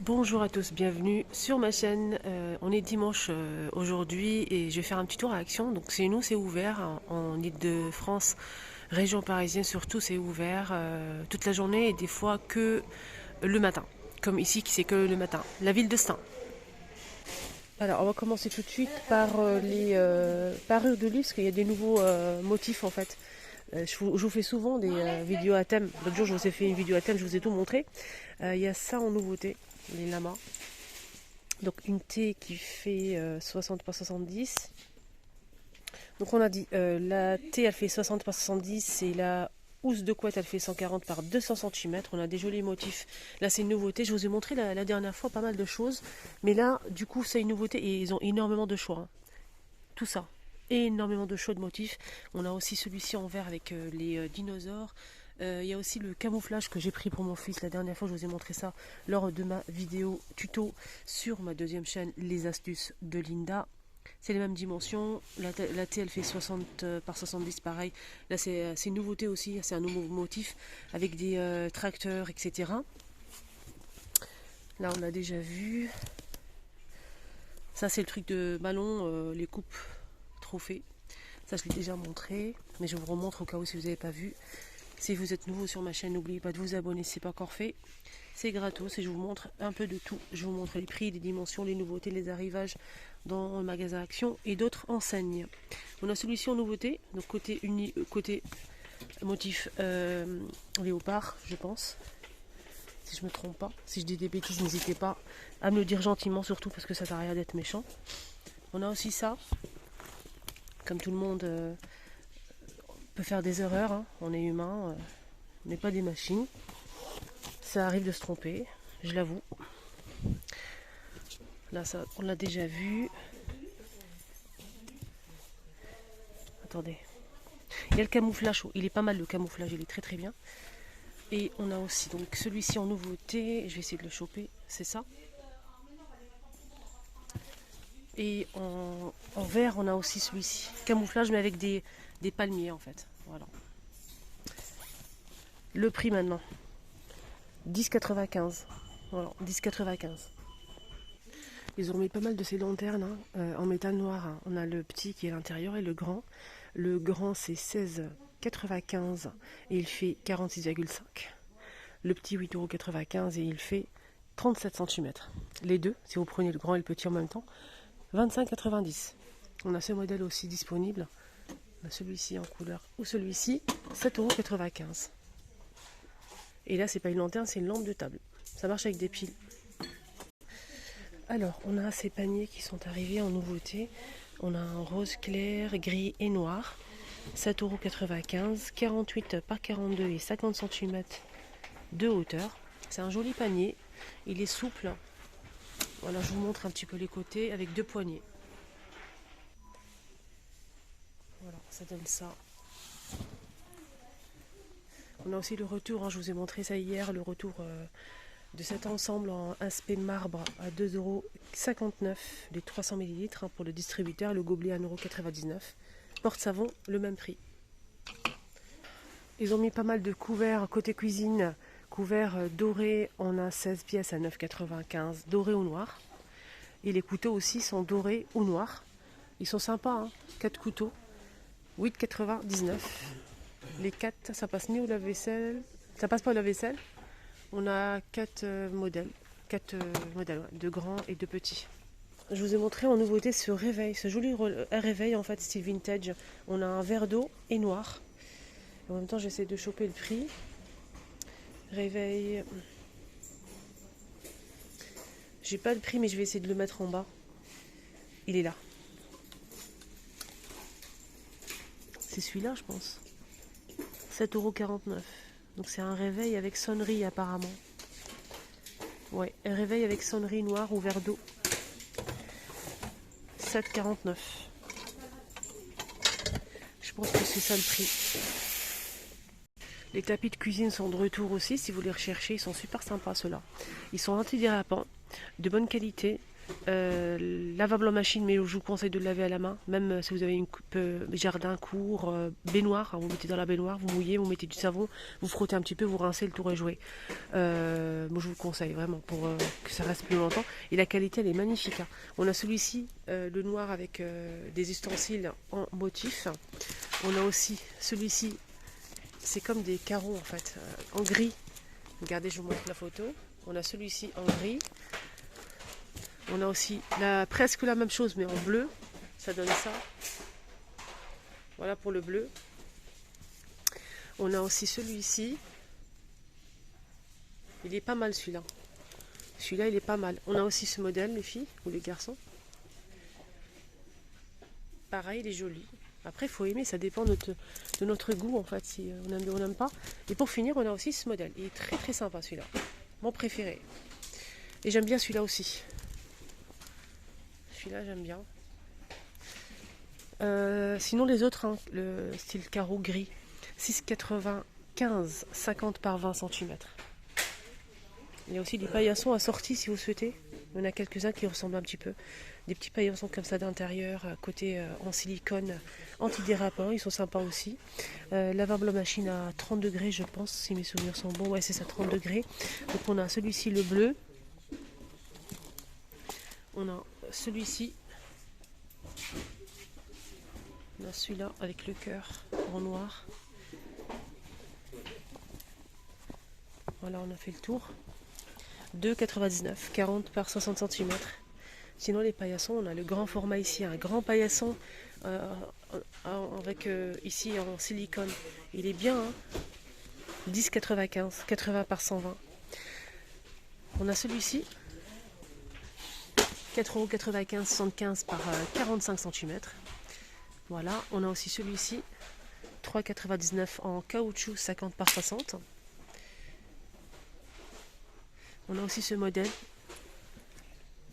Bonjour à tous, bienvenue sur ma chaîne. On est dimanche aujourd'hui et je vais faire un petit tour à Action. Donc chez nous c'est ouvert en Île-de-France, région parisienne surtout c'est ouvert toute la journée et des fois que le matin. Comme ici qui c'est que le matin. La ville de Stein. Alors on va commencer tout de suite par les parures de livres parce qu'il y a des nouveaux motifs en fait. Je vous fais souvent des vidéos à thème. L'autre jour je vous ai fait une vidéo à thème, je vous ai tout montré. Il y a ça en nouveauté, les lamas. Donc une T qui fait 60 par 70. Donc on a dit la T elle fait 60 par 70 et la housse de couette elle fait 140 par 200 cm. On a des jolis motifs. Là c'est une nouveauté. Je vous ai montré la dernière fois pas mal de choses. Mais là du coup c'est une nouveauté et ils ont énormément de choix. Hein. Tout ça. Énormément de choix de motifs. On a aussi celui-ci en vert avec les dinosaures. Il y a aussi le camouflage que j'ai pris pour mon fils la dernière fois, je vous ai montré ça lors de ma vidéo tuto sur ma deuxième chaîne, les astuces de Linda. C'est les mêmes dimensions, la T elle fait 60 par 70 pareil. Là c'est une nouveauté aussi, c'est un nouveau motif avec des tracteurs etc. Là on l'a déjà vu. Ça c'est le truc de ballon, les coupes trophées. Ça je l'ai déjà montré, mais je vous remontre au cas où si vous n'avez pas vu. Si vous êtes nouveau sur ma chaîne, n'oubliez pas de vous abonner si ce n'est pas encore fait. C'est gratos et je vous montre un peu de tout. Je vous montre les prix, les dimensions, les nouveautés, les arrivages dans le magasin Action et d'autres enseignes. On a celui-ci en nouveauté, donc côté motif léopard, je pense. Si je me trompe pas. Si je dis des bêtises, n'hésitez pas à me le dire gentiment, surtout parce que ça sert à rien d'être méchant. On a aussi ça. Comme tout le monde peut faire des erreurs, hein. On est humain, on n'est pas des machines. Ça arrive de se tromper, je l'avoue. Là, ça, on l'a déjà vu. Attendez. Il y a le camouflage, il est pas mal le camouflage, il est très très bien. Et on a aussi donc celui-ci en nouveauté, je vais essayer de le choper, c'est ça. Et en vert, on a aussi celui-ci. Camouflage, mais avec des palmiers en fait. Voilà. Le prix maintenant. 10,95. Voilà, 10,95. Ils ont mis pas mal de ces lanternes hein, en métal noir. Hein. On a le petit qui est à l'intérieur et le grand. Le grand c'est 16,95 et il fait 46,5. Le petit 8,95 et il fait 37 cm. Les deux, si vous prenez le grand et le petit en même temps, 25,90. On a ce modèle aussi disponible. On a celui-ci en couleur ou celui-ci, 7,95 €. Et là, c'est pas une lanterne, c'est une lampe de table. Ça marche avec des piles. Alors, on a ces paniers qui sont arrivés en nouveauté. On a un rose clair, gris et noir. 7,95 €, 48 par 42 et 50 cm de hauteur. C'est un joli panier. Il est souple. Voilà, je vous montre un petit peu les côtés avec deux poignées. Voilà, ça donne ça. On a aussi le retour, hein, je vous ai montré ça hier, le retour de cet ensemble en aspect marbre à 2,59 €, les 300 ml hein, pour le distributeur, le gobelet à 1,99 €. Porte-savon, le même prix. Ils ont mis pas mal de couverts côté cuisine, couverts dorés, on a 16 pièces à 9,95 €, dorés ou noirs. Et les couteaux aussi sont dorés ou noirs. Ils sont sympas, hein, 4 couteaux, 8,99 €. Les 4, ça passe ni au lave-vaisselle. Ça passe pas au lave-vaisselle. On a 4 modèles. 4 modèles, ouais, de grands et de petits. Je vous ai montré en nouveauté ce réveil, ce joli réveil en fait style vintage. On a un verre d'eau et noir. En même temps, j'essaie de choper le prix. Réveil. J'ai pas le prix, mais je vais essayer de le mettre en bas. Il est là. C'est celui-là, je pense. 7,49 €. Donc c'est un réveil avec sonnerie apparemment. Ouais, un réveil avec sonnerie noire ou verre d'eau. 7,49 €. Je pense que c'est ça le prix. Les tapis de cuisine sont de retour aussi. Si vous les recherchez, ils sont super sympas ceux-là. Ils sont antidérapants, de bonne qualité. Lavable en machine, mais je vous conseille de le laver à la main. Même si vous avez une coupe jardin, court, baignoire, hein, vous mettez dans la baignoire, vous mouillez, vous mettez du savon, vous frottez un petit peu, vous rincez, le tour est joué. Moi je vous le conseille vraiment pour que ça reste plus longtemps. Et la qualité elle est magnifique, hein. On a celui-ci, le noir avec des ustensiles en motif. On a aussi celui-ci, c'est comme des carreaux en fait, en gris. Regardez, je vous montre la photo. On a celui-ci en gris. On a aussi presque la même chose mais en bleu. Ça donne ça. Voilà pour le bleu. On a aussi celui-ci. Il est pas mal celui-là. Celui-là il est pas mal. On a aussi ce modèle les filles ou les garçons. Pareil, il est joli. Après il faut aimer, ça dépend de notre goût en fait, si on aime ou on n'aime pas. Et pour finir on a aussi ce modèle. Il est très très sympa celui-là. Mon préféré. Et j'aime bien celui-là aussi. Celui-là j'aime bien. Sinon les autres, hein, le style carreau gris, 6,95, 50 par 20 cm. Il y a aussi des paillassons assortis si vous souhaitez. Il y en a quelques-uns qui ressemblent un petit peu. Des petits paillassons comme ça d'intérieur, côté en silicone, antidérapant, ils sont sympas aussi. Lavable en machine à 30 degrés je pense, si mes souvenirs sont bons. Ouais c'est ça, 30 degrés. Donc on a celui-ci le bleu. On a celui-ci. On a celui-là avec le cœur en noir. Voilà, on a fait le tour. 2,99, 40 par 60 cm. Sinon les paillassons, on a le grand format ici, un grand paillasson avec ici en silicone. Il est bien, hein, 10,95, 80 par 120. On a celui-ci, 4,95 €, 75 par 45 cm. Voilà, on a aussi celui-ci, 3,99 € en caoutchouc 50 par 60. On a aussi ce modèle,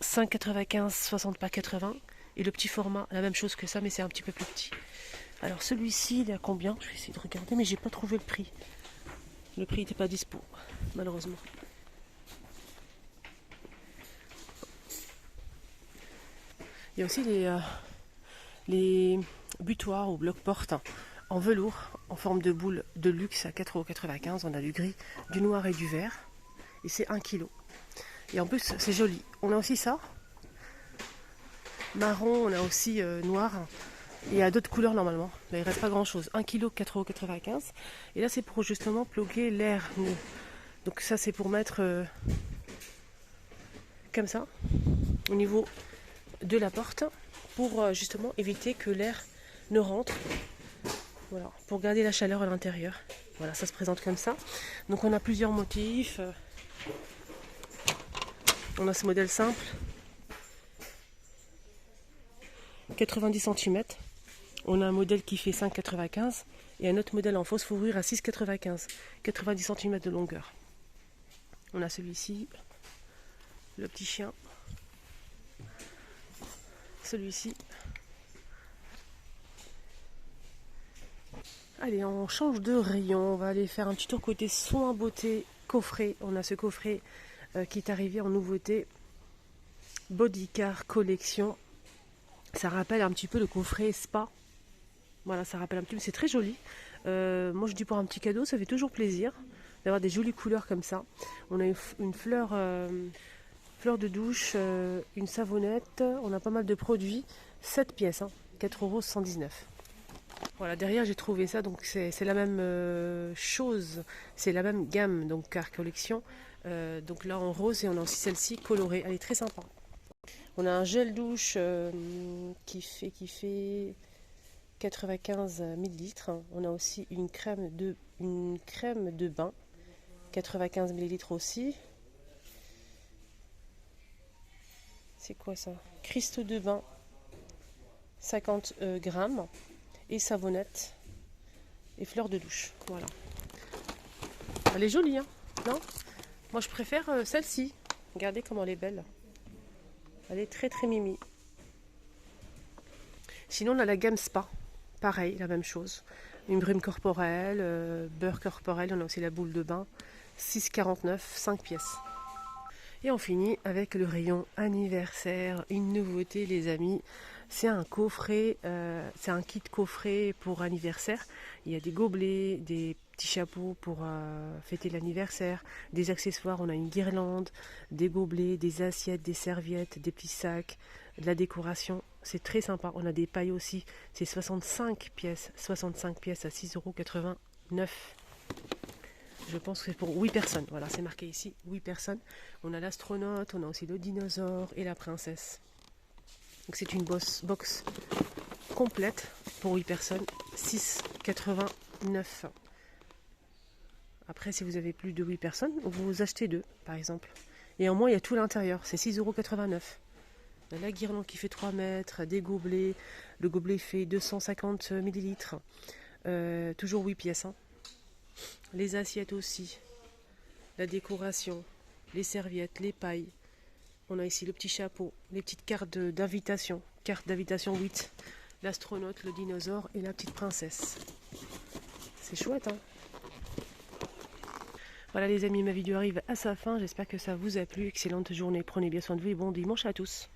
5,95 60 par 80. Et le petit format, la même chose que ça, mais c'est un petit peu plus petit. Alors celui-ci, il est à combien? Je vais essayer de regarder, mais j'ai pas trouvé le prix. Le prix n'était pas dispo, malheureusement. Il y a aussi les butoirs ou blocs-portes en velours, en forme de boule de luxe à 4,95 €. On a du gris, du noir et du vert. Et c'est 1 kg. Et en plus, c'est joli. On a aussi ça. Marron, on a aussi noir. Et il y a d'autres couleurs normalement. Là, il ne reste pas grand chose. 1 kg, 4,95 €. Et là, c'est pour justement bloquer l'air. Donc ça, c'est pour mettre comme ça, au niveau de la porte, pour justement éviter que l'air ne rentre. Voilà, pour garder la chaleur à l'intérieur. Voilà, ça se présente comme ça. Donc on a plusieurs motifs. On a ce modèle simple, 90 cm. On a un modèle qui fait 5,95 € et un autre modèle en fausse fourrure à 6,95, 90 cm de longueur. On a celui-ci, le petit chien. Celui-ci. Allez, on change de rayon. On va aller faire un petit tour côté soins beauté coffret. On a ce coffret qui est arrivé en nouveauté. Bodycar collection. Ça rappelle un petit peu le coffret spa. Voilà, ça rappelle un petit peu. C'est très joli. Moi, je dis pour un petit cadeau, ça fait toujours plaisir d'avoir des jolies couleurs comme ça. On a une fleur de douche, une savonnette. On a pas mal de produits. 7 pièces, hein, 4,119 €. Voilà, derrière j'ai trouvé ça, donc c'est la même chose, c'est la même gamme, donc Car Collection. Donc là en rose, et on a aussi celle-ci colorée, elle est très sympa. On a un gel douche qui fait 95 ml. On a aussi une crème de bain, 95 ml aussi. C'est quoi ça? Cristaux de bain, 50 grammes. Et savonnette et fleurs de douche. Voilà. Elle est jolie, hein? Non? Moi, je préfère celle-ci. Regardez comment elle est belle. Elle est très très mimi. Sinon, on a la gamme spa. Pareil, la même chose. Une brume corporelle, beurre corporel. On a aussi la boule de bain. 6,49 €, 5 pièces. Et on finit avec le rayon anniversaire, une nouveauté les amis, c'est un coffret, c'est un kit coffret pour anniversaire. Il y a des gobelets, des petits chapeaux pour fêter l'anniversaire, des accessoires, on a une guirlande, des gobelets, des assiettes, des serviettes, des petits sacs, de la décoration. C'est très sympa, on a des pailles aussi, c'est 65 pièces à 6,89 €. Je pense que c'est pour 8 personnes. Voilà, c'est marqué ici, 8 personnes. On a l'astronaute, on a aussi le dinosaure et la princesse. Donc c'est une box complète pour 8 personnes, 6,89 €. Après, si vous avez plus de 8 personnes, vous achetez 2, par exemple. Et en moins, il y a tout l'intérieur, c'est 6,89 €. On a la guirlande qui fait 3 mètres, des gobelets. Le gobelet fait 250 millilitres. Toujours 8 pièces. Hein. Les assiettes aussi, la décoration, les serviettes, les pailles. On a ici le petit chapeau, les petites cartes d'invitation. Carte d'invitation 8. L'astronaute, le dinosaure et la petite princesse. C'est chouette, hein? Voilà les amis, ma vidéo arrive à sa fin. J'espère que ça vous a plu. Excellente journée, prenez bien soin de vous et bon dimanche à tous.